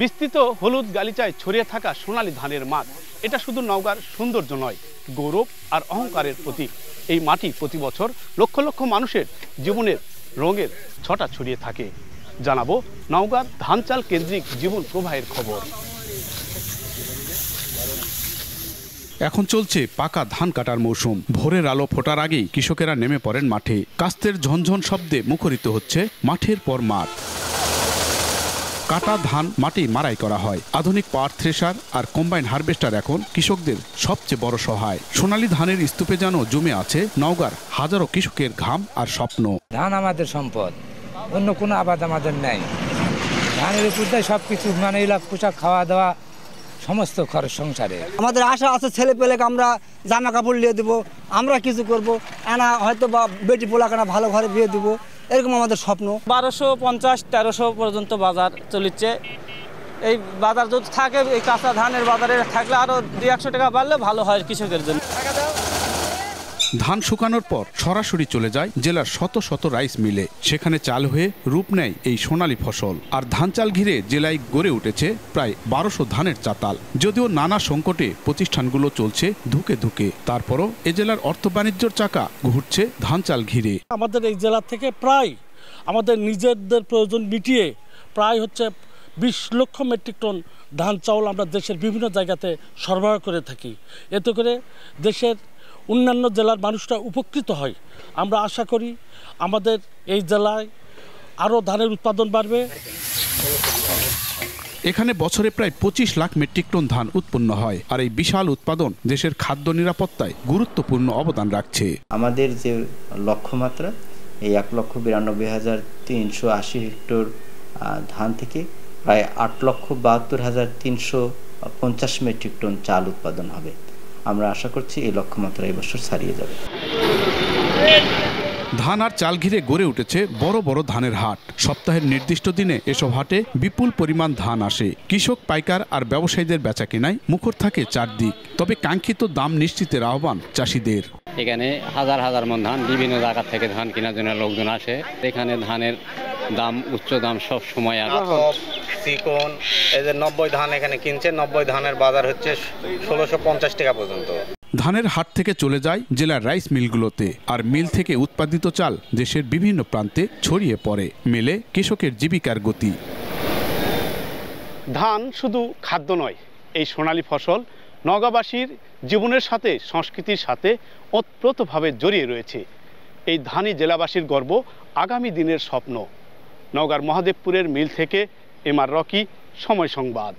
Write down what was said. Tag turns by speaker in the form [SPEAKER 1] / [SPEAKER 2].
[SPEAKER 1] বিস্তৃত হলুদ গালিচায় ছড়িয়ে থাকা সোনালী ধানের মাঠ, এটা শুধু নওগাঁর সৌন্দর্য নয়, গৌরব আর অহংকারের প্রতীক। এই মাটি প্রতি বছর লক্ষ লক্ষ মানুষের জীবনের রঙের ছটা ছড়িয়ে থাকে। জানাবো নওগাঁর ধান চাল কেন্দ্রিক জীবন প্রবাহের খবর।
[SPEAKER 2] এখন চলছে পাকা ধান কাটার মৌসুম। ভোরের আলো ফোটার আগেই কৃষকেরা নেমে পড়েন মাঠে। কাস্তের ঝনঝন শব্দে মুখরিত হচ্ছে মাঠের পর মাঠ। কাটা ধান মাটি মাড়াই করা হয়। আধুনিক পাওয়ার থ্রেশার আর কম্বাইন হারভেস্টার এখন কৃষকদের সবচেয়ে বড় সহায়। সোনালী ধানের স্তূপে যেন জমে আছে নওগাঁর হাজারো কৃষকের ঘাম আর স্বপ্ন।
[SPEAKER 3] ধান আমাদের সম্পদ, অন্য কোনো আবাদ আমাদের নাই। ধানের উপর সবকিছু মানে পোশাক, খাওয়া দাওয়া, সমস্ত খরচ সংসারে। আমাদের আশা আছে ছেলে পেলেকে আমরা জামা কাপড় নিয়ে দেবো, আমরা কিছু করবো, আনা হয়তো বা বেটি পোলাকানা ভালো ঘরে বিয়ে দেবো, এরকম আমাদের স্বপ্ন।
[SPEAKER 4] 1250-1300 পর্যন্ত বাজার চলছে। এই বাজার যদি থাকে, এই কাঁচা ধানের বাজারে থাকলে আরো 200 টাকা বাড়লে ভালো হয় কৃষকের জন্য।
[SPEAKER 2] ধান শুকানোর পর সরাসরি চলে যায় জেলার শত শত রাইস মিলে। সেখানে চাল হয়ে রূপ নেয় এই সোনালী ফসল। আর ধান চাল ঘিরে জেলায় গড়ে উঠেছে প্রায় 1200 ধানের চাতাল। যদিও নানা সংকটে প্রতিষ্ঠানগুলো চলছে ধুকে ধুকে, তারপরও এ জেলার অর্থ বাণিজ্যর চাকা ঘুরছে ধান চাল ঘিরে।
[SPEAKER 5] আমাদের এই জেলা থেকে প্রায় আমাদের নিজেদের প্রয়োজন মিটিয়ে প্রায় 20 লক্ষ মেট্রিক টন ধান চাউল আমরা দেশের বিভিন্ন জায়গাতে সরবরাহ করে থাকি। এতে করে দেশের অন্যান্য জেলার মানুষরা উপকৃত হয়। আমরা আশা করি আমাদের এই জেলায় আরও ধানের উৎপাদন বাড়বে।
[SPEAKER 2] এখানে বছরে প্রায় 25 লাখ মেট্রিক টন ধান উৎপন্ন হয়। আর এই বিশাল উৎপাদন দেশের খাদ্য নিরাপত্তায় গুরুত্বপূর্ণ অবদান রাখছে।
[SPEAKER 6] আমাদের যে লক্ষ্যমাত্রা, এই 1,92,380 হেক্টর ধান থেকে প্রায় 8,72,350 মেট্রিক টন চাল উৎপাদন হবে। আমরা আশা করছি এই লক্ষ্যমাত্রা এবছর ছাড়িয়ে যাবে।
[SPEAKER 2] ধান আর চাল ঘিরে গড়ে উঠেছে বড় বড় ধানের হাট। সপ্তাহের নির্দিষ্ট দিনে এসব হাটে বিপুল পরিমাণ ধান আসে। কৃষক, পাইকার আর ব্যবসায়ীদের বেচা কেনায় মুখর থাকে চারদিক। তবে কাঙ্ক্ষিত দাম নিশ্চিতের আহ্বান চাষিদের।
[SPEAKER 7] এখানে হাজার হাজার মন ধান বিভিন্ন জায়গা থেকে ধান কেনার জন্য লোকজন আসে। এখানে ধানের দাম, উচ্চ দাম সব সময় আছে।
[SPEAKER 8] চিকন এই যে 90 ধান এখানে কিনছে, 90 ধানের বাজার হচ্ছে 1650 টাকা পর্যন্ত।
[SPEAKER 2] ধানের হাট থেকে চলে যায় জেলার রাইস মিলগুলোতে, আর মিল থেকে উৎপাদিত চাল দেশের বিভিন্ন প্রান্তে ছড়িয়ে পড়ে। মেলে কৃষকের জীবিকার গতি।
[SPEAKER 1] ধান শুধু খাদ্য নয়, এই সোনালী ফসল নওগাঁবাসীর জীবনের সাথে, সংস্কৃতির সাথে ওতপ্রোতভাবে জড়িয়ে রয়েছে। এই ধানই জেলাবাসীর গর্ব, আগামী দিনের স্বপ্ন। নওগাঁর মহাদেবপুরের মিল থেকে এম আর রকি, সময় সংবাদ।